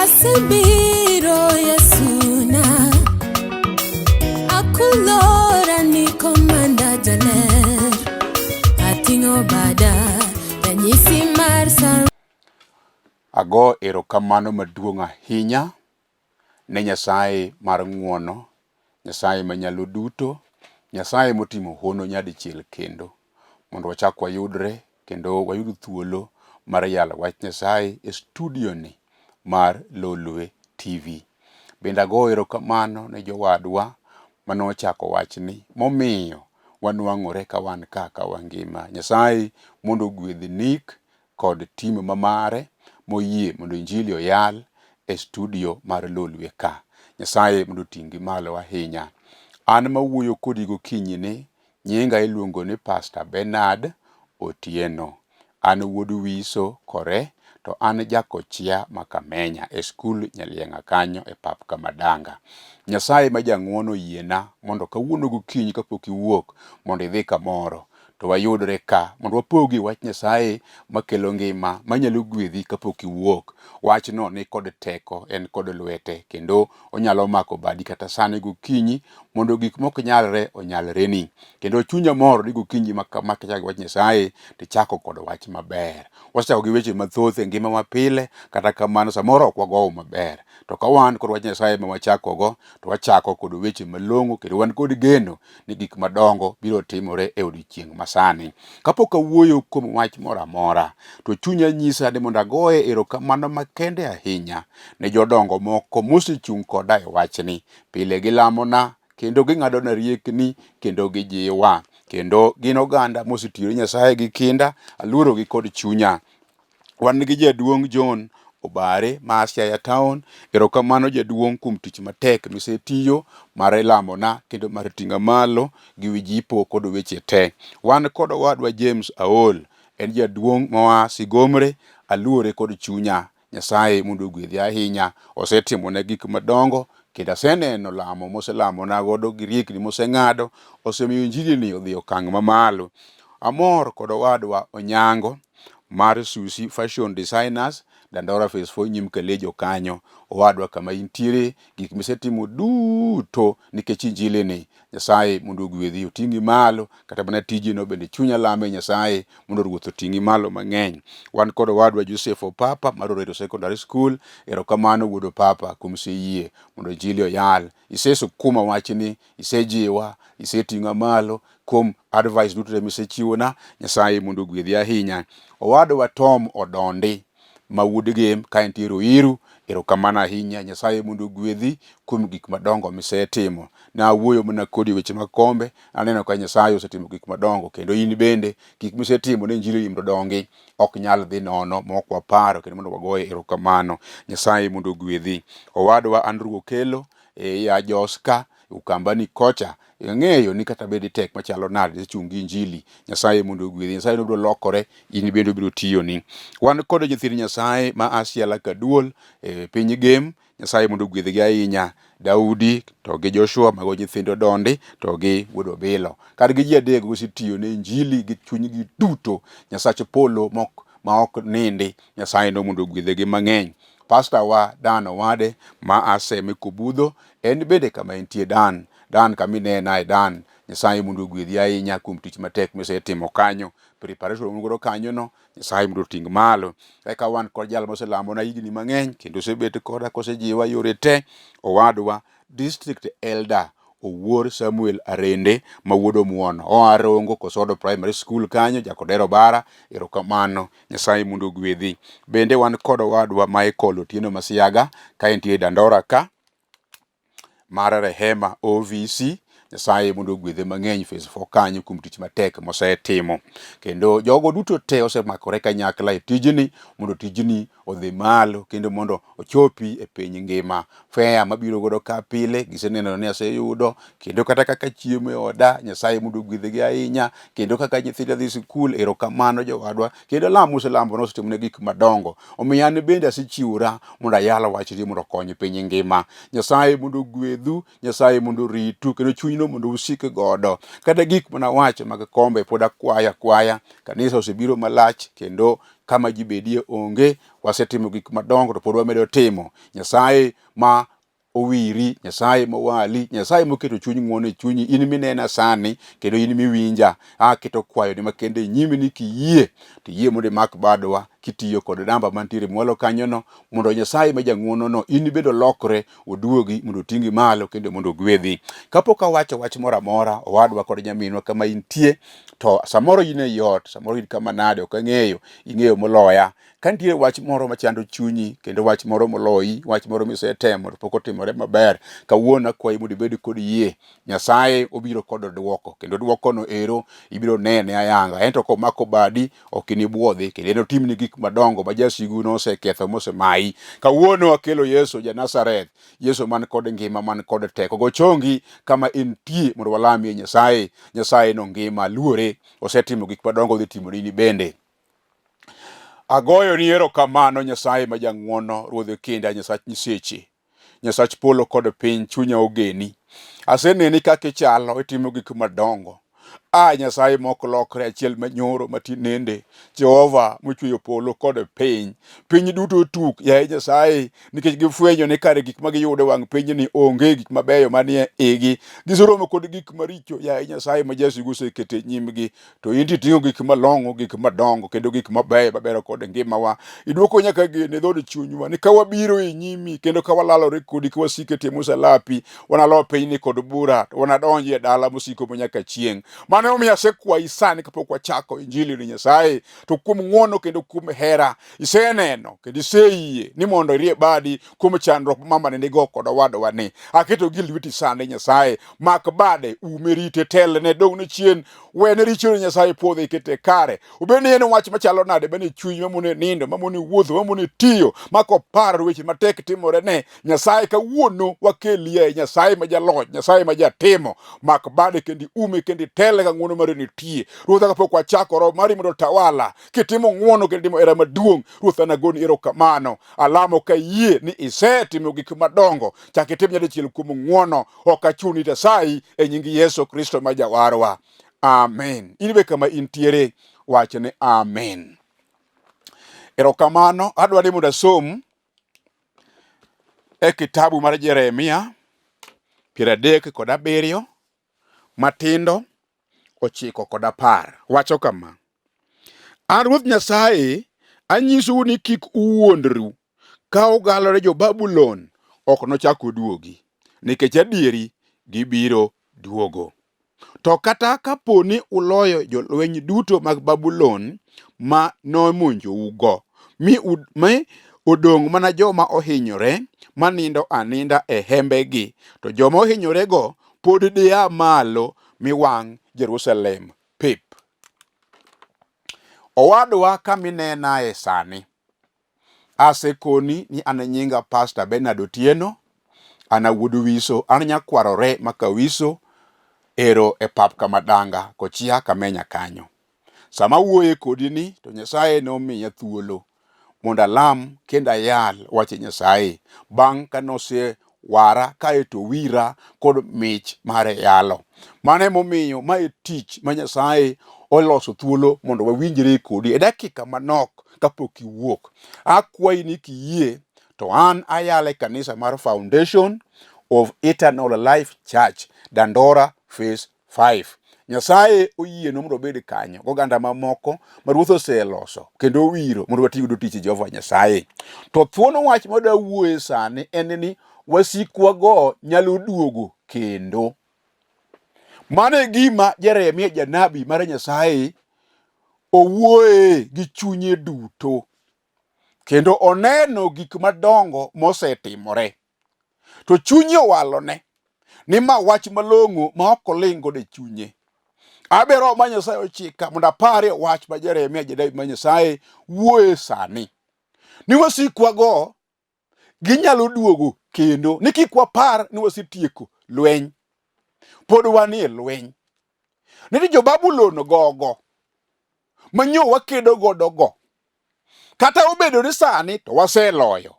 Asebiro Yesuna Akulora ni komanda jaler Atingo bada Anyisi marsa. Ago erokamano maduong' ahinya ne Nyasaye mar ng'uono, Nyasaye manyalo duto, Nyasaye motimo hono nyadichiel kendo, mondo wachak wayudre kendo wayud thuolo mar yalo wach Nyasaye e studio ni mar Lolwe TV. Bende ago erokamano ne jowadwa manochako wachni momiyo wanwang'ore ka wan ka wangima. Nyasaye mondo ogwedh Nick kod tim mamare moyie mondo injili oyal e studio mar Lolwe ka. Nyasaye mondo ting'i malo ahinya. An mawuoyo kodi gokinyi ni nyinga iluongo ni Pastor Benard Otieno. An wuod Wiso kore, to an jakochia makamenya e skul Nyalienga kanyo e pap Kamadanga. Nyasaye ma jang'uono yiena mondo kawuono gokinyi kapok iwuok mondo idhi kamoro to wayudre ka mondo wapogi wach Nyasaye makelo ngima manyalo gwedhi kapok iwuok. Wachno ni kod teko, en kod lwete, kendo onyalo mako badi kata sane gokinyi mondo gik mok nyalre onyalreni. Kendo chunya mor ni gokinyi makachako wach Nyasaye tichako kod wach maber. Wasechako gi weche mathoth e ngima mapile, kata kamano samoro ok wagowo maber. To ka wan kod wach Nyasaye ma wachakogo, to wachako kod weche malong'o, kendo wan kod geno ni gik madongo biro timore e odiechieng' masani. Kapok awuoyo kuom wach moro amora, to chunya nyisa ni mondo agoye erokamano makende ahinya ne jodongo moko mosechung' koda e wachni. Pile gilamona, kendo ging'adona riekni, kendo gijiwa. Kendo gin oganda mosetiyone Nyasaye gi kinda, aluorogi kod chunya. Wan gi jaduong' John Obare ma Siaya Town. Erokamano jaduong' kuom tich matek misetiyo mar lamona kendo mar ting'a malo gi wijipo kod weche te. Wan kod wadwa James Aol, en jaduong' moa Sigomre, aluore kod chunya. Nyasaye mondo ogwedhi ahinya, osetimone gik madongo, kendo aseneno lamo moselamona godo gi riekni moseng'ado, osemiyo injili ni odhi okang' mamalo. Amor kod wadwa Onyango mar Susi Fashion Designers, Dandora Phase 4 nyim Kalejo kanyo. Owadwa kama intiere, gik misetimo duto nikech injili ni. Nyasaye mondo ogwedhi, oting'i malo, kata mana tijino bende chunya lame Nyasaye mondo Ruoth oting'i malo mang'eny. Wan kod wadwa Joseph Opapa mar Oredo Secondary School. Erokamano wuod Opapa kuom seyie mondo injili oyal. Isesukuma wachni, isejiwa, iseting'a malo kuom advice duto misechiwona. Nyasaye mondo ogwedhi ahinya. Owadwa Tom Odondi ma wuod Gem ka entie Ruiru, erokamano ahinya. Nyasaye mondo ogwedhi kuom gik madongo misetimo. Na wuoyo mana kodi weche makombe, aneno ka Nyasaye osetimo gik madongo, kendo in bende gik misetimo ne injili mondo dongi ok nyal dhi nono mok waparo, kendo mondo wagoye erokamano. Nyasaye mondo ogwedhi. Owadwa Andrew Okelo ya Joska Ukambani kocha, ng'eyo ni kata bedi tek machalo nade chungi injili. Nyasaye mondo ogwedhi. Nyasaye biro lokore, in bende biro tiyoni. Wan kod jithir Nyasaye ma Asiala Kaduol piny Gem. Nyasaye mondo ogwedhgi ahinya. Daudi to gi Joshua mago nyithindo Dondi to gi wuod Obilo. Kar gi ji adek osetiyo ne injili gi chunygi duto. Nyasache polo ma ok nindi. Nyasaye no mondo ogwedhgi mang'eny. Pastor wa Dan Owade ma Aseme Kobudho, en bende kama entie Dan kaminena e Dan. Nyasaye mondo ogwedhi ahinya kuom tich matek misetimo kanyo. Preparation mongoro kanyo no, Nyasaye mondo ting' malo. Eka wan kod jal moselamona higni mang'eny, kendo osebet koda kosejiwa yore te. Owadwa District Elder Owuor Samuel Arende ma wuod Omuono, oa Rongo Kosodo Primary School kanyo, Jakodero Bara. Erokamano. Nyasaye mondo ogwedhi. Bende wan kod owadwa Michael Otieno Masiaga ka entie Dandora ka mar Rehema OVC. Nyasaye mondo ogwedhe mang'eny Phase 4 kanyo kuom tich matek mosetimo. Kendo jogo duto te osemakore kanyakla e tijni mondo tijni odhi malo, kendo mondo ochopi e piny ngima. Fea mabiro godo ka pile giseneno ni aseyudo, kendo kata kaka chiemo e oda, Nyasaye mondo ogwedhgi ahinya. Kendo kaka nyithindo dhi sikul, erokamano jowadwa. Kendo lamo oselamo nosetimone gik madongo. Omiyo an bende asechiwora mondo ayalo wachni mondo okony piny ngima. Nyasaye mondo ogwedhu, Nyasaye mondo ritu, kendo chunyno mondo usik godo. Kata gik mana wacho mag kombe pod akwaya. Kanisa osebiro malach, kendo kama ji bedie onge, wasetimo gik madongo to pod wamedo timo. Nyasaye ma owiri, Nyasaye mowali, Nyasaye moketo chuny ng'wono e chunyi, in minena sani kendo in miwinja, aketo kwayo ni makende nyimi ni kiyie to yie mondo imak badwa kitiyo kod namba mantiere mwalo kanyono, mondo Nyasaye ma jang'wono no in ibedo lokre oduogi mondo otingi malo kendo mondo ogwedhi. Kapok awacho wach moro amora, owadwa kod nyaminwa kama intie, to samoro in e yot, samoro in kama nade ok ang'eyo, ing'eyo moloya. Ka nitie wach moro machando chunyi kendo wach moro moloyi, wach moro misetemo to pok otimore maber, kawuono akwayi mondo ibed kod yie. Nyasaye obiro kod duoko, kendo duoko no ero ibiro nene ayanga. Ento komako badi ok inibuodhi, kendo enotimni gik madongo ma jasigu noseketho mosemayi. Kawuono akelo Yesu ja Nazareth, Yesu man kod ngima, man kod teko. Go chongi kama intie mondo walamie Nyasaye. Nyasaye no ngima, luore, osetimo gik madongo, dhi timoni ni bende. Agoyo ni erokamano Nyasaye ma jang'wono, Ruodh kinda, Nyasach nyiseche, Nyasach polo kod piny, chunya ogeni. Aseneni kaka ichalo, itimo gik madongo. Nyasaye mok lokre, achiel manyoro matinende, Jehova mochweyo polo kod piny. Piny duto otuk, yaye Nyasaye, nikech gifwenyo ni kare gik ma giyudo e wang' piny ni onge gik mabeyo manie igi. Gisoromo kod gik maricho, yaye Nyasaye ma jasigu osekete nyimgi. To in titing'o gik malong'o, gik madongo, kendo gik mabeyo mabero kod ngimawa. Iduoko nyaka gene dhod chunywa, ni kawabiro e nyimi kendo kawalalore kodi, kawasike tie msalapi, wanalo pinyni kod bura, wanadonji e dala mosiko manyaka chieng'. Mane omiyo asekwayi sani kapok wachako injili ni Nyasaye, to kuom ng'wono kendo kuom hera, iseneno kendo iseyie ni mondo irie badi kuom chandruok mamane nigo kod owadwa ni. Aketo gi lweti sani Nyasaye, mak bade, ume, rite, telne, dong'ne chien, wene richo Nyasaye puodhe, ikete kare. Obed ni en wach machalo nade bende chuny mamone nindo, mamone wuotho, mamone tiyo, makoparo weche matek timore ne, Nyasaye kawuono wakelie, Nyasaye ma jaloch, Nyasaye ma jatimo, mak bade kendi ume kendi tele ka ng'wono mare nitie. Ruodha, kapok wachako roho mari mondo tawala, kitimo ng'wono kendo timo hera maduong', Ruoth anagoni erokamano. Alamo ka yie ni isetimo gik madongo, chak itim nyadichiel kuom ng'wono, ok achuni Nyasaye, e nying Yesu Kristo ma jawarwa. Amen. In be kama intiere, wachne amen. Erokamano. Adwa ni mondo asom e kitabu mar Jeremia 37 matindo 9 kod 10. Wacho kama: An Ruoth Nyasaye anyisou ni kik uwuondru, ka ugalore jo-Babulon ok nochak oduogi, nikech adieri gibiro duogo. To kata kapo ni uloyo jolweny duto mag Babulon ma nomonjougo, mi odong' mana joma ohinyore, manindo aninda e hembegi, to joma ohinyorego pod dia malo mi wang' Jerusalem pep. Owadwa kaminena e sani, asekoni ni an nyinga Pastor Benard Otieno, an wuod Wiso, an nyakwarore maka Wiso, ero e pap kama danga kochia kamenya kanyo. Sama wuoye kodi ni, to Nyasaye nomiya thuolo mondo alam kendo ayal wache Nyasaye, bang' kanose wara kaeto wira kod mich mare yalo. Mane momiyo mae tich ma Nyasaye oloso thuolo mondo wawinjre kodi e dakika manok kapok iwuok. Akwayi ni kiyie to an ayale kanisa mar Foundation of Eternal Life Church, Dandora Phase 5. Nyasaye oyieno mondo obed kanyo oganda mamoko ma Ruoth oseloso kendo wiro mondo watigo tich Jehova Nyasaye. To thuono wach ma dawuoye sani en ni wasikwa go nyalo duogo kendo. Mano e gima Jeremia janabi mar Nyasaye owuoye gi chunye duto, kendo oneno gik madongo mosetimore, to chunye owalone ni ma wach malong'o ma ok oling' de chunye. Abero ma Nyasaye ochika mondo apare wach ma Jeremia janabi ma Nyasaye wuoye sani, ni wasikwa go ginyalo duogo kendo, ni kik wapar ni wasetieko lweny, pod wanie lweny. Ni jo-Babulon gogo manyo wakedo godo go, kata obedo ni sani to waseloyo,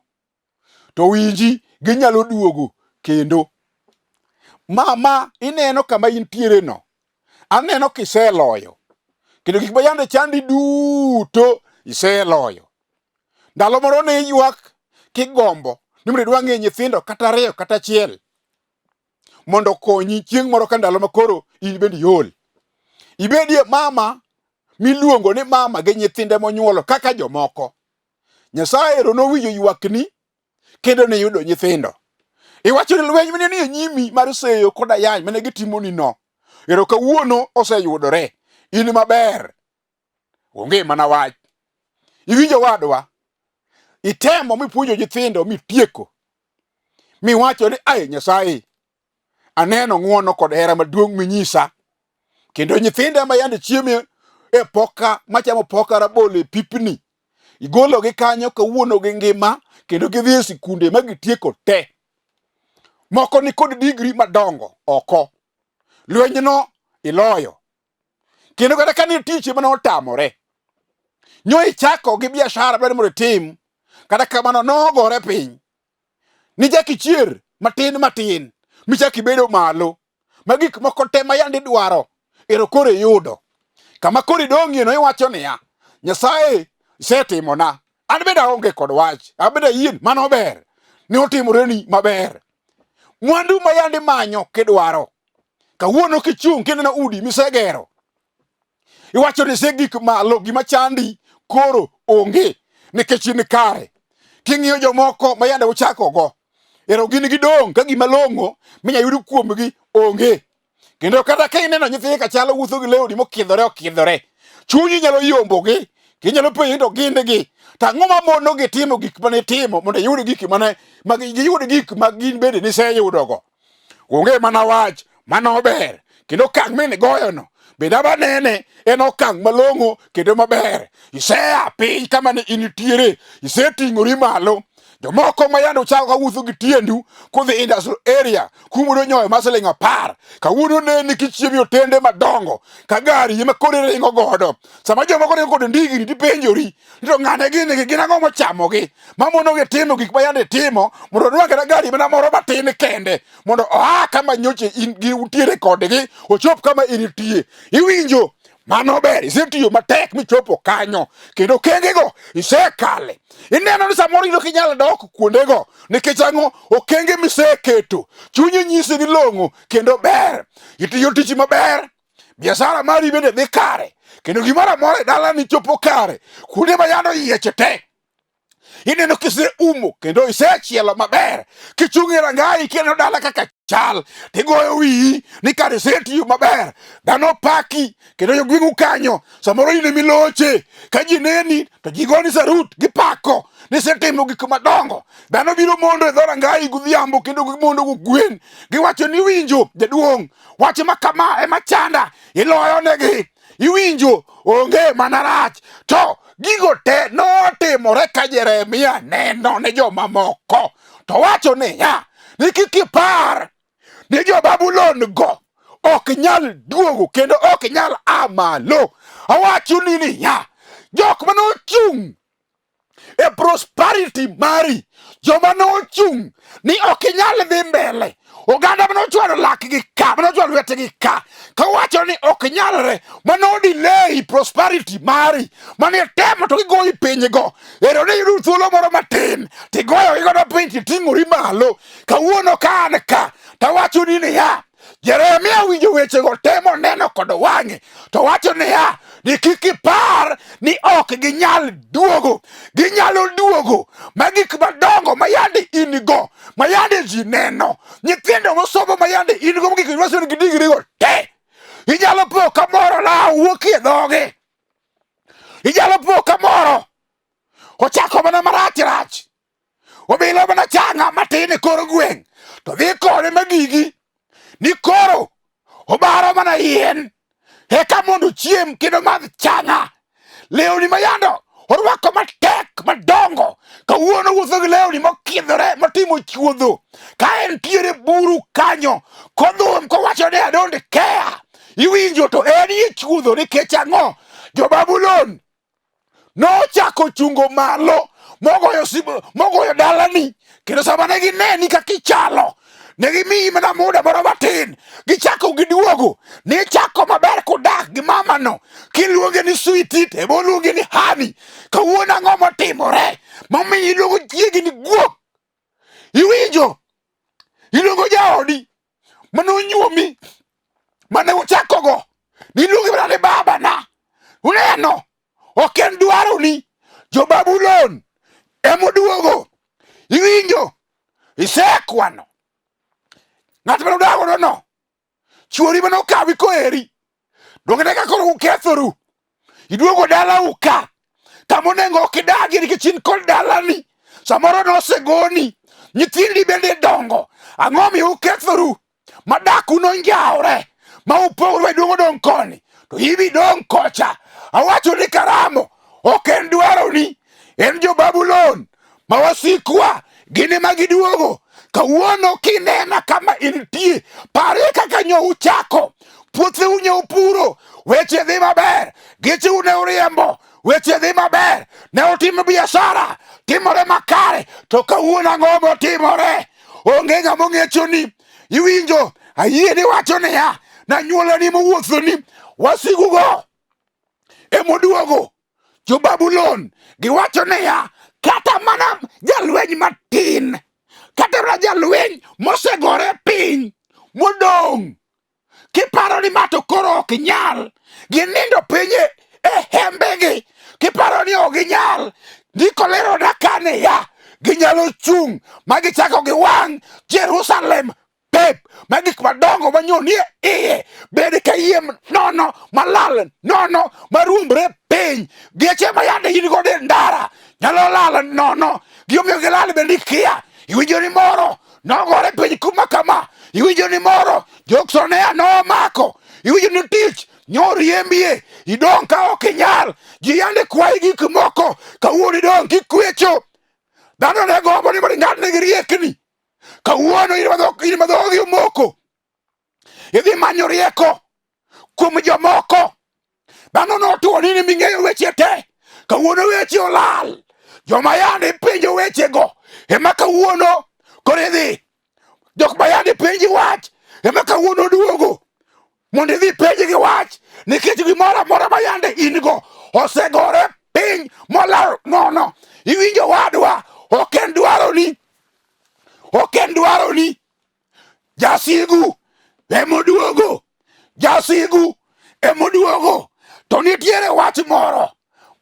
to winji ginyalo duogo kendo. Mama ineno kama intiere no, aneno kiseloyo, kendo gik ma yande chandi duto iseloyo. Ndalo moro ne ywak kigombo ni mondo idwa ng'e nyithindo kata ariyo kata achiel mondo konyi chieng' moro ka ndalo makoro in bende iol. Ibedie mama miluongo ni mama gi nyithinde monyuolo kaka jomoko. Nyasaye ero nowinjo ywakni kendo ne yudo nyithindo. Iwacho ni lweny mane ni nyimi mar seyo koda yany mane gitimoni no. Ero kawuono oseyudore. In maber. Onge mana wach. Iwinjo wadwa. Itemo mipuonjo nyithindo mitieko. Miwacho ni ai Nyasaye aneno ng'wono kod hera maduong' minyisa. Kendo nyithinde ma yande chiemo e poka machamo poka rabolo e pipni. Igolo gi kanyo kawuono gi ngima kendo gidhi e sikunde ma gitieko te. Moko ni kod digri madongo oko. Lweny no iloyo. Kendo kata kane tich mane otamore. Nyo ichako gi biashara bende mondo itim. Kata kamano nogore piny. Ni jakichier matin michaki bedo malo. Ma gik moko te ma yandi dwaro ero kore yudo. Kama kore dong'ie no iwacho niya, Nyasaye isetimona. An bende aonge kod wach. An bende yien mano ber. Ne otimoreni maber. Mwandu ma yandi manyo kidwaro. Kawuono kichung' kineno udi misegero. Iwacho ni se gik malo gima chandi koro onge nikech in kare. King'iyo jomoko ma yande uchako go. Ero gin gidong' ka gima long'o minya yudo kuomgi onge. Kendo kata ka ineno nyithindo ka chalo wuotho gi lewni mokidhore. Chunyi nyalo yombogi. Kinyalo penjo to gindgi. Tang'o ma mono gitimo gik mane timo mondo yud gik mane giyud gik ma gin bende niseyudogo. Onge mana wach mano ber. Kendo kang' mine goyono. Benda banene en okang' malong'o kendo maber. Isea piny kama ne intiere. Iseting'ori malo. Jomoko ma yando chako kawuotho gi tiendu kudhi industrial area kumudo nyoyo maseling 10 kawuono ne ni kichiemi otende madongo ka gari ema kore ringo godo. Sama jomoko ringo kod ndigni dipenjori to ng'ane gin ang'o mochamogi mamono gitimo gik ma yande timo mondo rwakre gari mana moro matin kende mondo oa kama nyoche in utiere kodgi ochop kama initie. Iwinjo mano ber. Isetiyo matek michopo kanyo kendo kengego isekale. Ineno ni samoro ino kinyalo dok kuondego nikech ang'o okenge miseketo chunyi nyisi ni long'o kendo ber. Itiyo tich maber. Biashara mari bende dhi kare kendo gimoro amora e dala ni chopo kare. Kuonde ma yano yieche te ineno kise umo kendo isechielo maber. Kichung' e rangai kineno dala kaka chal tigoyo wiyi ni kare isetiyo maber. Dhano paki kendo jogweng'u kanyo samoro in miloche ka ji neni to ji goni sarut gipako nisetimo gik madongo. Dhano biro mondo e dho rangai godhiambo kendo gimondo go gwen giwacho ni winjo jaduong' wach ma kama ema chanda iloyo negi. Iwinjo onge mana rach. To gigo te notimore ka Jeremia neno ne joma moko to wacho niya ni kik ipar ni jo-Babulon go ok nyal duogo kendo ok nyal malo. Awacho ni niya jok mane ochung' e prosperity mari, joma nochung' ni ok inyal dhi mbele, oganda mane ochwalo lakgi ka, mane ochwalo lwetgi ka, kawacho ni ok nyalre, mane delay prosperity mari, mane temo to gigoyi pinygo, ero ne yudo thuolo moro matin, tigoyo igodo piny titing'ori malo. Kawuono ka an ka, tawacho ni niya, Jeremia winjo wechego temo neno kod wang'e, to wacho niya ni kik ipar ni ok ginyal duogo. Ginyalo duogo ma gik madongo ma yande in go, ma yande ji neno, nyithindo mosomo ma yande in go, gik masoni gi digri go te. Inyalo po kamoro la wuok e dhoge, inyalo po kamoro ochako mana marach, obilo mana chang'a matin e kor gweng', to dhi kode magigi ni koro obaro mana yien eka mondo chiem kendo madh chang'a. Lewni ma yando orwako matek madongo, kawuono wuotho gi lewni mokidhore matimo chuodho, ka entiere buru kanyo kodhum kowacho ni I don't care. Iwinjo to en ye chuodho nikech ang'o? Jo-Babulon nochako chungo malo mogoyo dalani, kendo sama ne gineni kaka ichalo, ne gimiyi mana muda moro matin, gichako giduogo. ni chako maber kudak gi mamano kiluonge ni sweetie te boluonge ni honey. Kawuono ang'o motimore momiyo iluongo chiegi ni guok? Iwinjo? Iluongo jaodi manonyuomi mane uchakogo niluonge mana ni babana. Uneno? Ok en dwaroni. Jo-Babulon emoduogo. Iwinjo? Isekwano ng'at manodagono no, chuori manokawi koheri, dong'ne ka koro ukethoru, iduogo dala uka kamonengo ok idagi nikech in kod dalani samoro nosegoni, nyithindi bende dongo. Ang'o miyo ukethoru madaku nonjawre ma upogru iduogo dong' koni to ibi dong' kocha? Awacho ni karamo ok en dwaroni, en jo-Babulon ma wasikwa gini ma giduogo. Kawuono kinena kama intie, pare kaka nyo uchako, puotheu nyo upuro, weche dhi maber, gecheu ne uriembo, weche dhi maber, ne utimo biashara, timore makare, to kawuono ang'o motimore? Onge ng'ama ong'echoni. Iwinjo? Ayie ni wacho niya, nanyuolani mowuothoni, wasigugo emoduogo. Jo-Babulon giwacho niya, kata mana jalweny matin, kata mana jalweny mosegore piny modong', kiparo ni mato koro ok nyal, ginindo piny e hembegi, kiparo ni ok ginyal, gikolero dakane ya ginyalo chung' magichako giwang' Jerusalem pep, ma gik madongo manyonie iye bed kayiem nono, malal nono, maruombre piny. Geche ma yande in godo e ndara nyalo lal nono, giomiyo gilal bende ikia. Iwinjo ni moro nogore piny kuma kama, iwinjo ni moro joksonea nomako, iwinjo ni tich nyoriembie, idong' ka ok inyal, ji yande kwayi gik moko, kawuono idong' kikwecho. Dhano ne gombo ni mondo ng'ad negi riekni. Kawuono in ma dhogi omoko, idhi manyo rieko kuom jomoko. Dhano notuoni ni ming'eyo weche te, kawuono weche olal. Joma yande penjo wechego ema kawuono koro idhi. Jok ma yande penji wach ema kawuono duogo mondo idhi penji gi wach, nikech gimoro amora ma yande in go osegore piny molal nono. Iwinjo wadwa? Ok en dwaroni, ok en dwaroni. Jasigu emoduogo, jasigu emoduogo. To nitiere wach moro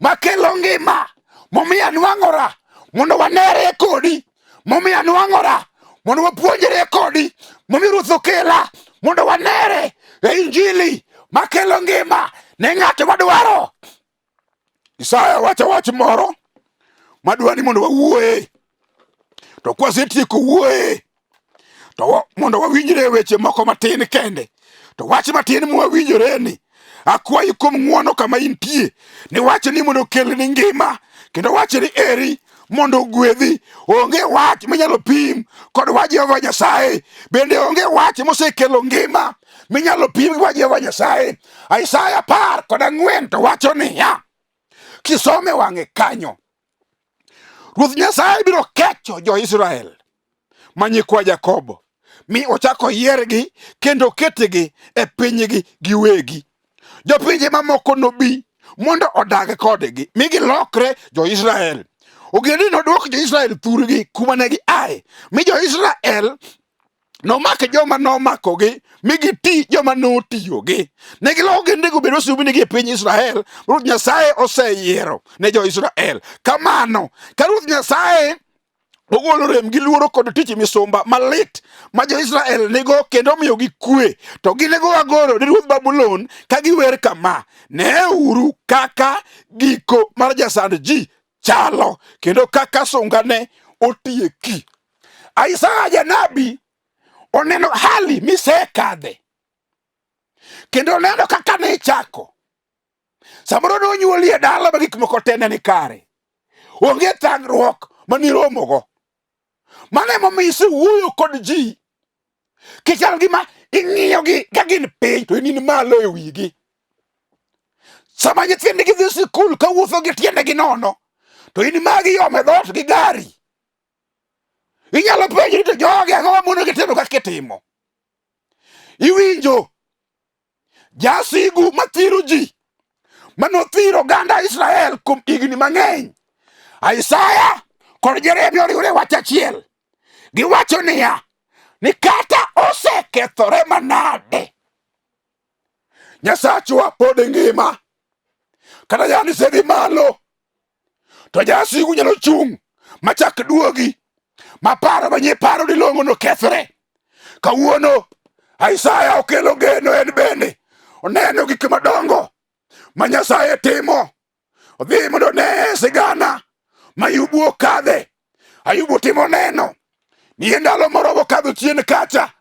makelo ngima, momiyo anwang'ora mondo wanere kodi, momiyo anwang'ora mondo wapuonjre kodi, momiyo Ruoth okela mondo wanere e injili makelo ngima ne ng'at madwaro. Isaya wacho wach moro madwani mondo wawuoye, to kwasetieko wuoye to mondo wawinjre weche moko matin kende. To wach matin mwawinjore ni, akwayi kuom ng'wono kama intie, ni wach ni mondo kelni ngima, kendo wach ni eri mondo ogwedhi. Onge wach minyalo pim kod wach Jehova Nyasaye, bende onge wach mosekelo ngima minyalo pim gi wach Jehova Nyasaye. Isaya 10:4 to wacho niya, kisome wang'e kanyo, Ruoth Nyasaye biro kecho jo-Israel ma nyikwa Jakobo, mi ochako yiergi kendo ketgi e pinygi giwegi. Jopinje mamoko nobi mondo odag kodgi, mi gilokre jo-Israel. Ogendini nodwok jo-Israel thurgi kuma ne giaye, mi jo-Israel nomak joma nomakogi, mi giti joma notiyogi. Ne giloko ogendinigo bedo wasumbinigi e piny Israel. Ruoth Nyasaye oseyiero ne jo-Israel. Kamano ka Ruoth Nyasaye ogolo rem gi luoro kod tich misumba malit ma jo-Israel nigo kendo omiyogi kwe, to ginego agoro ni ruodh Babulon ka giwer kama, neuru kaka giko mar jasand ji chalo, kendo kaka sungane otieki. Isaya janabi oneno hali misekadhe, kendo oneno kaka ne ichako. Samoro nonyuoli e dala ma gik moko tene ni kare, onge thagruok maniromogo. Mane momiyo isewuoyo kod ji kichal gima ing'iyogi ka gin piny to in malo e wigi. Sama nyithindgi dhi sikul kawuotho gi tiendegi nono, to in magi yome dhot gi gari. Inyalo penjo ni to jogi ang'o mondo gitimo kaka itimo. Iwinjo? jasigu mathiro ji, manothiro ganda Israel kuom higni mang'eny. Isaya kod Jeremia oriwore wach achiel. Giwacho niya, ni kata osekethore manade, Nyasachwa pod ngima. Kata jani sedhi malo, to jasigu nyalo chung' machak duogi, maparo manyiparo ni longo no kethre. Kawuono Isaya okelo geno, en bende oneno gik madongo ma Nyasaye timo. Odhi mondo ne sigana ma Ayubu okadhe. Ayubu timo neno ni ndalo moro okadho chien kacha,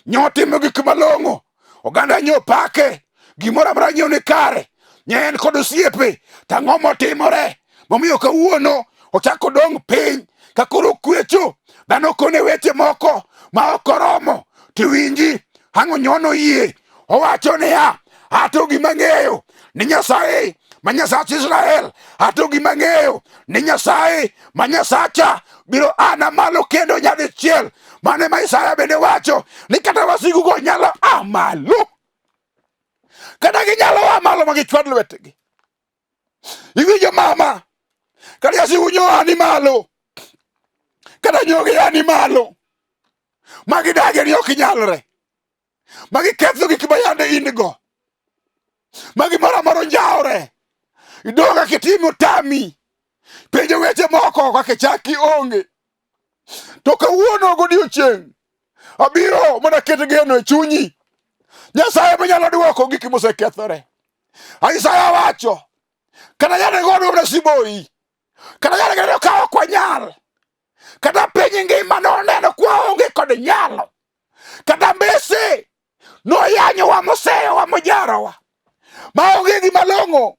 nyo timo gik malong'o, oganda nyo pake, gimoro amora nyo ni kare, nyen kod osiepe, tang'o motimore momiyo kawuono ochako dong piny ka koro kwecho. Dhano kone weche moko ma ok oromo, tiwinji ang'o nyono yie. Owacho niya, ato gima ng'eyo ni Nyasaye ma Nyasach Israel, ato gima ng'eyo ni Nyasaye ma Nyasacha biro ana malo kendo nyadichiel. Mane ma Isaya bende wacho ni kata wasigu go nyalo malo, kata ginyalo malo magichwad lwetgi. Iwinjo mama, kata wasigu nyo ani malo, kata nyogi ani malo, magidage ni ok nyalre, magiketho gik mayande in go, magimoro amora njaore. Idonga kitimo tami, penjo weche moko kaka chaki onge. To kawuono godiochieng' abiro mondo aket geno e chunyi. Nyasaye manyalo duoko gik mosekethore. Isaya wacho, kata jane godo na siboi, kata jane godo kawo kwa nyal, kata piny ngima noneno kwa onge kod nyalo, kata mbese noyanyowa moseyowa mojarowa, maonge gima long'o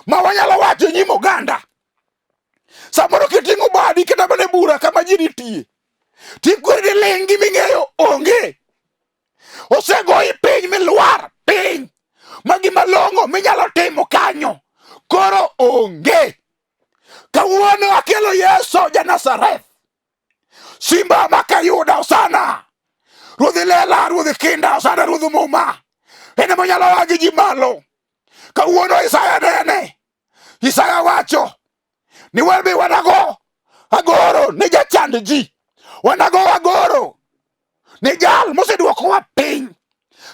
ma wanyalo wacho nyim oganda. Samoro kiting'o badi kata bane bura kama ji nitie, tikweri ling giming'eyo onge. Osegoi piny milwar piny, ma gima long'o minyalo timo kanyo koro onge. Kawuono akelo Yeso ja Nazareth, simba makayuda osana, ruodhi lela, ruodhi kinda osana, ruodhi muma, ene monyalo wagi ji malo. Kawuono Isaya nene, Isaya wacho ni welbi wanago agoro ni jachand ji, wanago agoro ni jal moseduokowa piny.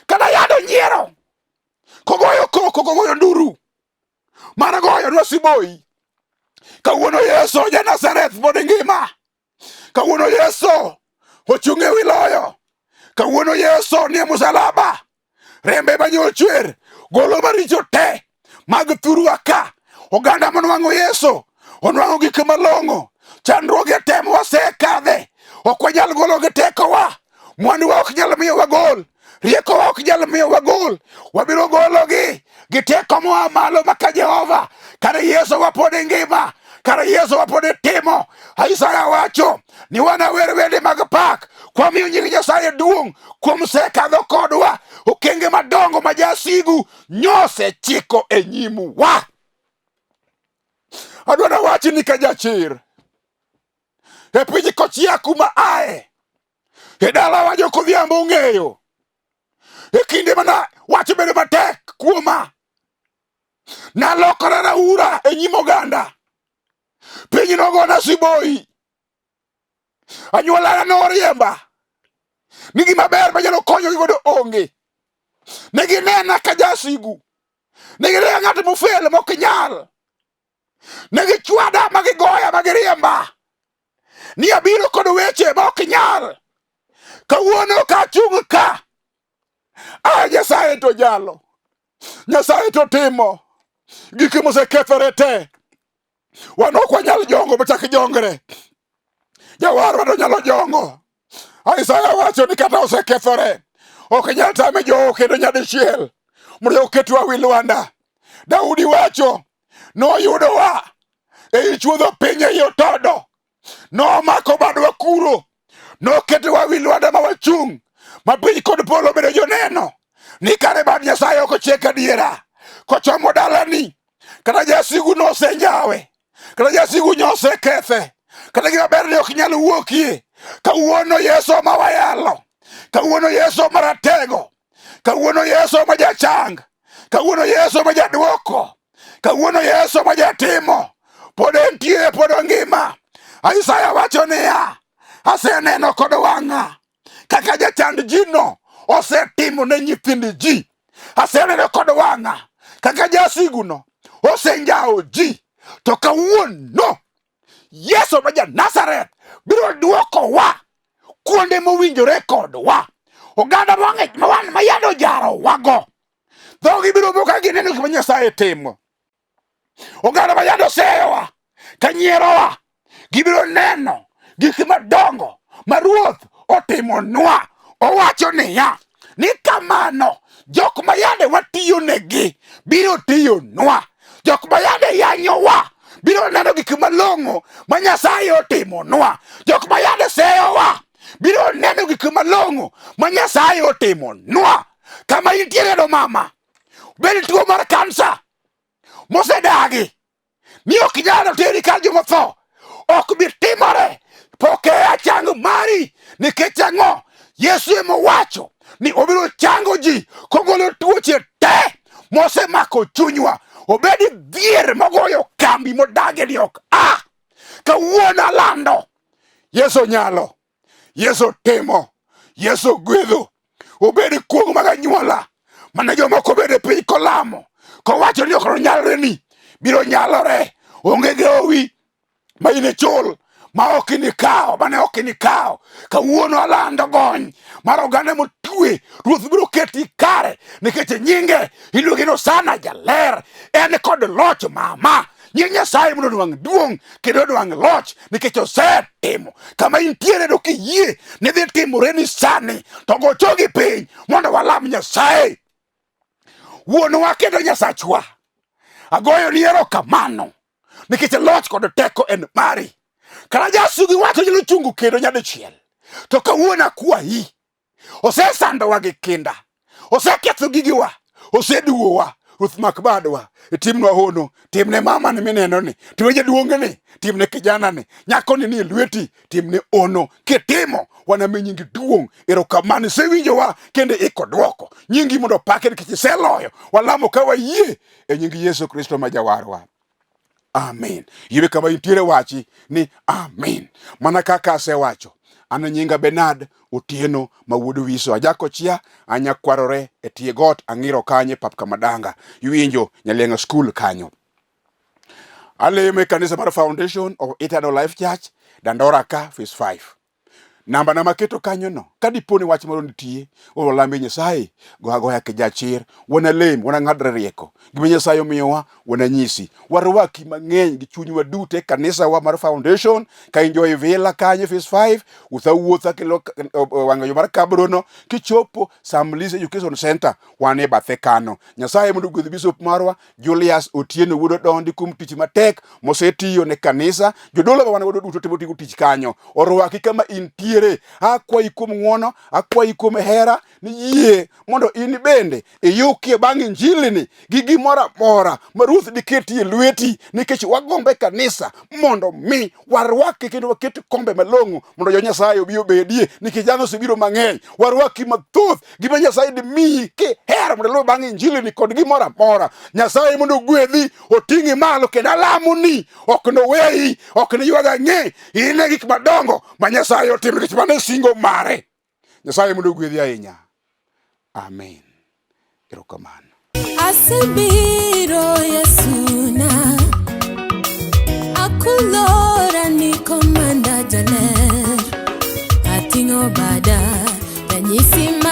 Kata yado nyiero, kogoyo koko, kogoyo nduru, mana goyo nwa siboi. Kawuono Yeso ja Nazareth pod ngima. Kawuono Yeso ochung' e wi loyo. Kawuono Yeso nie musalaba, rembe manyol chwer golo maricho te mag thurwa ka. Oganda manwang'o Yeso onwang'o gik malong'o, chandruoge te wasekadhe, ok wanyal golo gi tekowa, mwanduwa ok nyal miyo wagol, riekowa ok nyal miyo wagol. Wabiro gologi gi teko moa malo maka Jehova. Kare Yeso wapod ngima, kare Yeso wapod timo. Isaya wacho ni wanawer wende mag pak kwamiyo nying Nyasaye duong' kuom sekadho kodwa, okenge madongo ma jasigu nyose chiko e nyimu wa. Adwana wachi ni ka jachir e piny kochia kuma ae, e dala wa jo kodhiambo ung'eyo, e kinde mana wach bedo matek kuoma, nalokora raura e nyim oganda. Piny nogona siboi, anyuola noriemba ni gima ber manyalo konyogi godo onge. Neginena ka jasigu, neginena ng'at mofel mok nyal, negichwada magigoya magiriemba ni abiro kod weche ma ok nyal. Kawuono kachung' ka, Nyasaye to jalo, Nyasaye to timo gik mosekethore te. Wan ok wanyal jongo machak jongre, jawarwa to nyalo jongo. Isaya wacho ni kata osekethore, ok nyal tame jowo kendo nyadichiel mondo oketwa wi lwanda. Daudi wacho noyudowa e chuodho piny e otodo, nomako badwa kuro, noketowa wi lwanda ma wachung', ma piny kod polo bedo joneno ni kare bad Nyasaye ok ochiek adiera. Kochomo dalani, kata jasigu nosenjawe, kata jasigu nosekethe, kata gima ber ni ok nyal wuokie. Kawuono Yeso ma wayalo, kawuono Yeso maratego, kawuono Yesu ma jachang, kawuono Yesu ma jaduoko, kawuono Yesu ma jatimo, pod entie, pod ongima. Isaya wacho niya, aseneno kod wang'a kaka jachand jino osetimo ne nyithind ji. Aseneno kod wang'a kaka jasiguno osenjao ji. To kawuono Yesu ma ja-Nazareth biro duoko wa kuonde mowinjore kodwa. Oganda mang'ich ma wan mayado jaro wago, dhogi biro moka gineno gima Nyasaye timo. Oganda mayado seyowa kanyierowa, gibiro neno gik madongo ma Ruoth otimonwa. Owacho niya, ni kamano jok mayande watiyo negi biro tiyonwa. Jok mayande yanyowa biro neno gik malong'o ma Nyasaye otimonwa. Jok mayande seyowa biro neno gik malong'o ma Nyasaye otimonwa. Kama intiere do mama, bed tuo mar kansa mosedagi, ni ok inyalo teri kar joma tho, ok bi timore. Pokea chang mari, nikech ang'o? Yesu emowacho ni obiro chango ji kogolo tuoche te mosemako chunywa. Obedi dhier mogoyo kambi modage ni ok kawuono alando, Yesu nyalo, Yesu timo, Yesu gwedho. Obedi kuong mag anyuola mana jomoko bede piny kolamo, kowacho ni ok nyalre ni biro nyalore. Onge gowi ma ine chul ma ok inikawo, mane ok inikawo. Kawuono alando gony mar oganda motwe. Ruoth biro keti kare, nikech nyinge iluonge no sana jaler. En kod loch mama. Nying Nyasaye mondo nwang' duong' kendo nwang' loch, nikech osetimo. Kama intiere do kiyie ni dhi timore ni sani, to go chogi piny mondo walam Nyasaye. Wuonwa kendo Nyasachwa, agoyo ni erokamano, nikech loch kod teko en mari. Kara jasugi wacho ni chungu kendo nyadichiel, to kawuono akwayi, osesandowa gi kinda, oseketho gigiwa, oseduowa. Ruoth mak badwa, timnwa hono, timne mama ni mineno ni, timne jaduong' ni, timne kijana ni, nyako ni lweti, timne ono. Kitimo wanami nyingi duong'. Erokamano, isewinjowa kendo iko duoko. Nyingi mondo pake nikech iseloyo. Walamo ka wayie e nying Yesu Kristo ma jawarwa. Amen. Yebe kama intiere wachi ni amen. Mana kaka asewacho, an nyinga Benard Otieno ma wuod Wiso. Ajako chia anyakwarore e tie got ang'iro kanye pap kamadanga. Yuinjo Nyalenga school kanyo. Aleme kanisa mar Foundation of Eternal Life Church, Dandora ka phase 5. Namba na maketo kanyo no, kadiponi wach moro nitie, lambe Nyasaye, goya ke jachir, wana lem, wana ng'adre rieko. Gima Nyasaye omiyowa, wana nyisi. Warwaki mang'eny gi chunywa duto kanisa wa mar Foundation, ka enjoy villa kanye phase 5, wuotha kelo wang'ayo mar kabrono, kichopo Samlise Education Center, wane bathe kano. Nyasaye mondo gwedh Bishop marwa, Julius Otieno wuod Dondi kum tich matek, mosetiyo ne kanisa, jodolo wana wuod duto timo tich kanyo. Orwaki kama intie akwayi kuom ng'wono, akwayi kuom hera, ni yie mondo in bende iyukie bang' injili ni gi gimoro amora ma Ruoth diketie lweti, nikech wagombe kanisa mondo mi warwaki kendo waket kombe malong'o mondo jo Nyasaye obi obedie, nikech jano osebiro mang'eny. Warwaki mathoth gima Nyasaye dimiyi kihero mondo luw bang' injili ni kod gimoro amora. Nyasaye mondo gwedhi, oting'i malo, kendo alamo ni ok noweyi, ok niywaga ng'e. Ine gik madongo ma Nyasaye otimo, nikech mane singo mare. Nyasaye mondo gwedhi ahinya. Amen. Erokamano. Asebiro Yesuna, akulora ni komanda jaler, ating'o bada, ranyisi mar